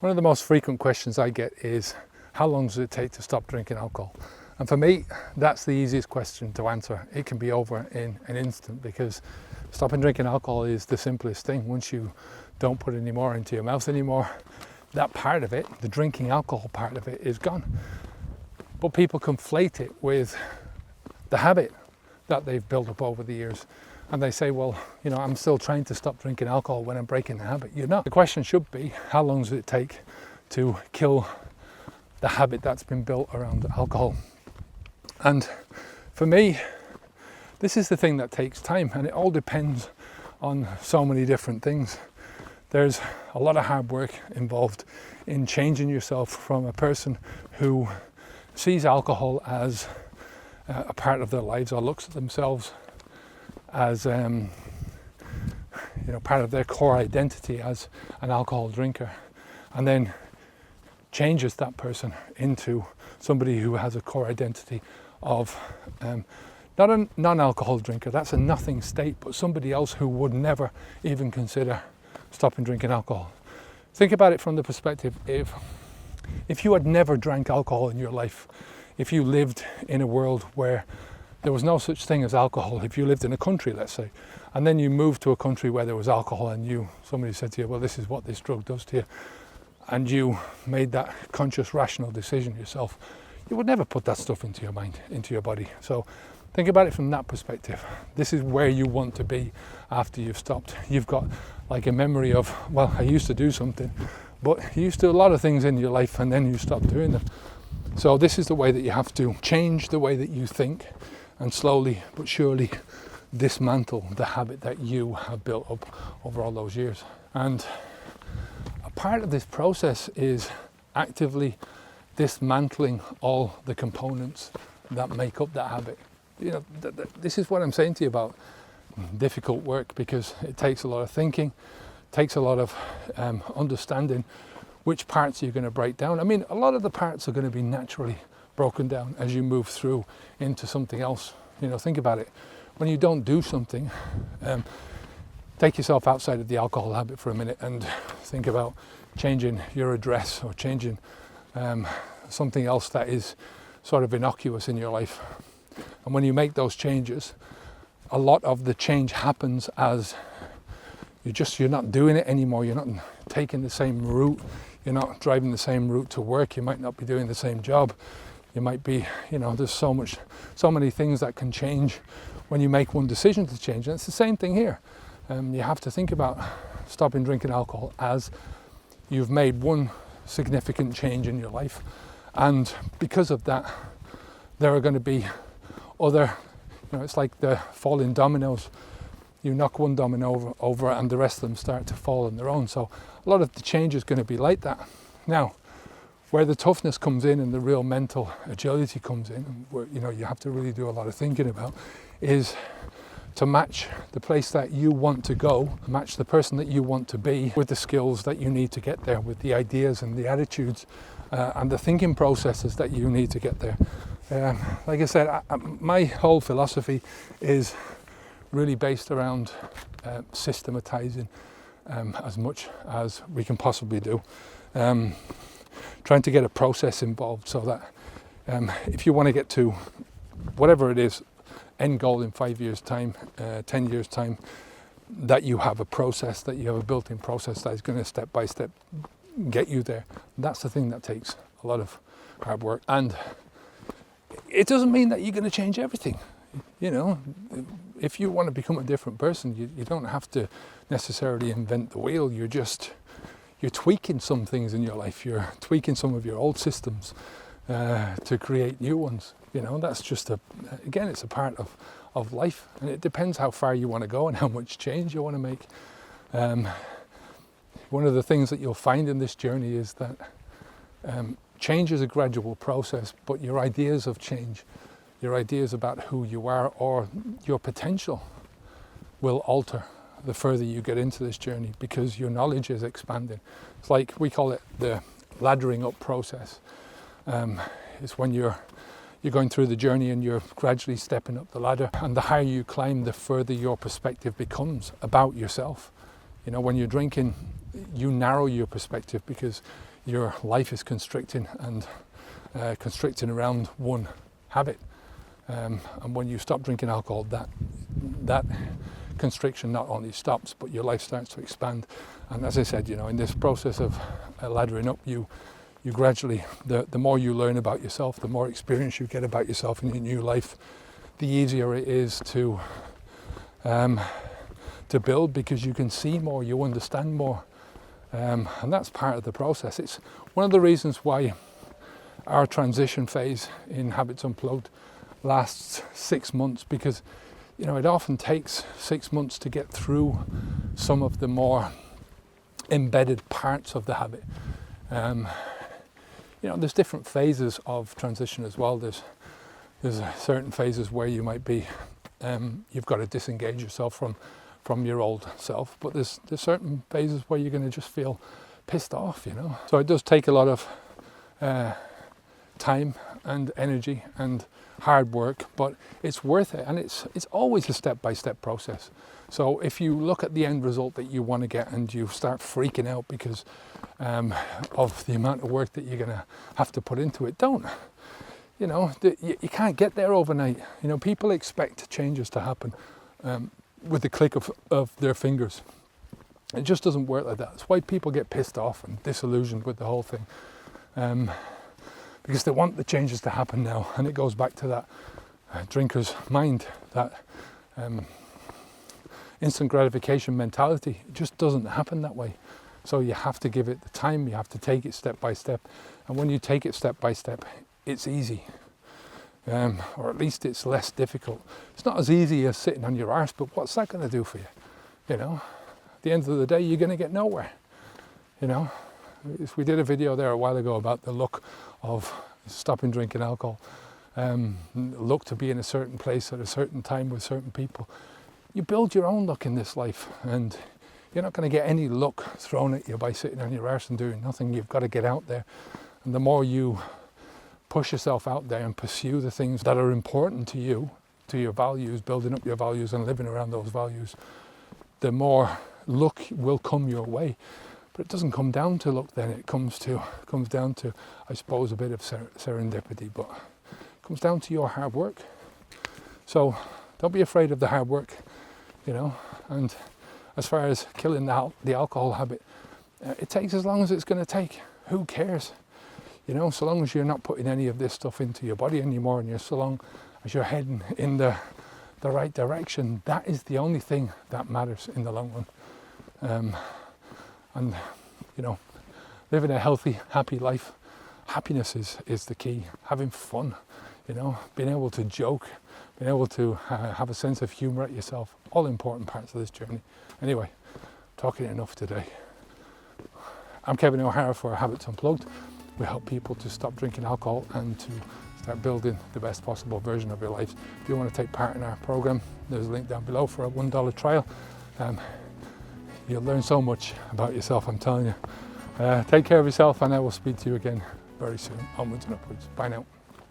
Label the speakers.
Speaker 1: One of the most frequent questions I get is, how long does it take to stop drinking alcohol? And for me, that's the easiest question to answer. It can be over in an instant, because stopping drinking alcohol is the simplest thing. Once you don't put any more into your mouth anymore, that part of it, the drinking alcohol part of it, is gone. But people conflate it with the habit that they've built up over the years. And they say, well, you know, I'm still trying to stop drinking alcohol when I'm breaking the habit. You're not. The question should be, how long does it take to kill the habit that's been built around alcohol? And for me, this is the thing that takes time, and it all depends on so many different things. There's a lot of hard work involved in changing yourself from a person who sees alcohol as a part of their lives, or looks at themselves as part of their core identity as an alcohol drinker, and then changes that person into somebody who has a core identity of not a non-alcohol drinker. That's a nothing state, but somebody else who would never even consider stopping drinking alcohol. Think about it from the perspective, if you had never drank alcohol in your life, if you lived in a world where there was no such thing as alcohol, if you lived in a country, let's say, and then you moved to a country where there was alcohol, and somebody said to you, well, this is what this drug does to you, and you made that conscious, rational decision yourself, you would never put that stuff into your mind, into your body. So think about it from that perspective. This is where you want to be after you've stopped. You've got like a memory of, well, I used to do something, but you used to do a lot of things in your life and then you stopped doing them. So this is the way that you have to change the way that you think, and slowly but surely dismantle the habit that you have built up over all those years. And a part of this process is actively dismantling all the components that make up that habit. You know, this is what I'm saying to you about difficult work, because it takes a lot of thinking, takes a lot of understanding which parts you're going to break down. I mean, a lot of the parts are going to be naturally broken down as you move through into something else. You know, think about it. When you don't do something, take yourself outside of the alcohol habit for a minute and think about changing your address, or changing something else that is sort of innocuous in your life. And when you make those changes, a lot of the change happens as you're not doing it anymore. You're not taking the same route. You're not driving the same route to work. You might not be doing the same job. You might be, there's so many things that can change when you make one decision to change. And it's the same thing here. You have to think about stopping drinking alcohol as you've made one significant change in your life. And because of that, there are going to be other, it's like the falling dominoes. You knock one domino over and the rest of them start to fall on their own. So a lot of the change is going to be like that. Now, where the toughness comes in and the real mental agility comes in, where you have to really do a lot of thinking about, is to match the place that you want to go, match the person that you want to be with the skills that you need to get there, with the ideas and the attitudes and the thinking processes that you need to get there. Like I said, my whole philosophy is really based around systematizing as much as we can possibly do. Trying to get a process involved so that if you want to get to whatever it is, end goal in 5 years' time, 10 years' time, that you have a process, that you have a built-in process that is going to step by step get you there. That's the thing that takes a lot of hard work. And it doesn't mean that you're going to change everything. If you want to become a different person, you don't have to necessarily invent the wheel. You're tweaking some things in your life. You're tweaking some of your old systems to create new ones. That's just it's a part of life, and it depends how far you want to go and how much change you want to make. One of the things that you'll find in this journey is that change is a gradual process, but your ideas of change, your ideas about who you are or your potential, will alter the further you get into this journey, because your knowledge is expanding. It's like, we call it the laddering up process. It's when you're going through the journey and you're gradually stepping up the ladder, and the higher you climb, the further your perspective becomes about yourself. When you're drinking, you narrow your perspective because your life is constricting and constricting around one habit. And when you stop drinking alcohol, that constriction not only stops, but your life starts to expand. And as I said, in this process of laddering up, you gradually, the more you learn about yourself, the more experience you get about yourself in your new life, the easier it is to build, because you can see more, you understand more, and that's part of the process. It's one of the reasons why our transition phase in Habits Unplugged lasts 6 months, because it often takes 6 months to get through some of the more embedded parts of the habit. There's different phases of transition as well. There's certain phases where you might be, you've got to disengage yourself from your old self, but there's certain phases where you're going to just feel pissed off, So it does take a lot of time and energy and hard work, but it's worth it, and it's always a step-by-step process. So if you look at the end result that you want to get and you start freaking out because of the amount of work that you're going to have to put into it, don't. You can't get there overnight. People expect changes to happen with the click of their fingers. It just doesn't work like that. That's why people get pissed off and disillusioned with the whole thing. Because they want the changes to happen now, and it goes back to that drinker's mind, that instant gratification mentality. It just doesn't happen that way. So you have to give it the time, you have to take it step by step, and when you take it step by step, it's easy, or at least it's less difficult. It's not as easy as sitting on your arse, but what's that going to do for you? At the end of the day, you're going to get nowhere. We did a video there a while ago about the look of stopping drinking alcohol. Look to be in a certain place at a certain time with certain people. You build your own luck in this life, and you're not going to get any luck thrown at you by sitting on your arse and doing nothing. You've got to get out there, and the more you push yourself out there and pursue the things that are important to you, to your values, building up your values and living around those values, the more luck will come your way. But it doesn't come down to luck then. It comes down to, I suppose, a bit of serendipity, but it comes down to your hard work. So don't be afraid of the hard work, and as far as killing the alcohol habit, it takes as long as it's going to take. Who cares? So long as you're not putting any of this stuff into your body anymore, and so long as you're heading in the right direction, that is the only thing that matters in the long run. And living a healthy, happy life, happiness is the key. Having fun, being able to joke, being able to have a sense of humour at yourself, all important parts of this journey. Anyway, talking enough today. I'm Kevin O'Hara for Habits Unplugged. We help people to stop drinking alcohol and to start building the best possible version of your life. If you want to take part in our program, there's a link down below for a $1 trial. You'll learn so much about yourself, I'm telling you. Take care of yourself, and I will speak to you again very soon. Onwards and upwards. Bye now.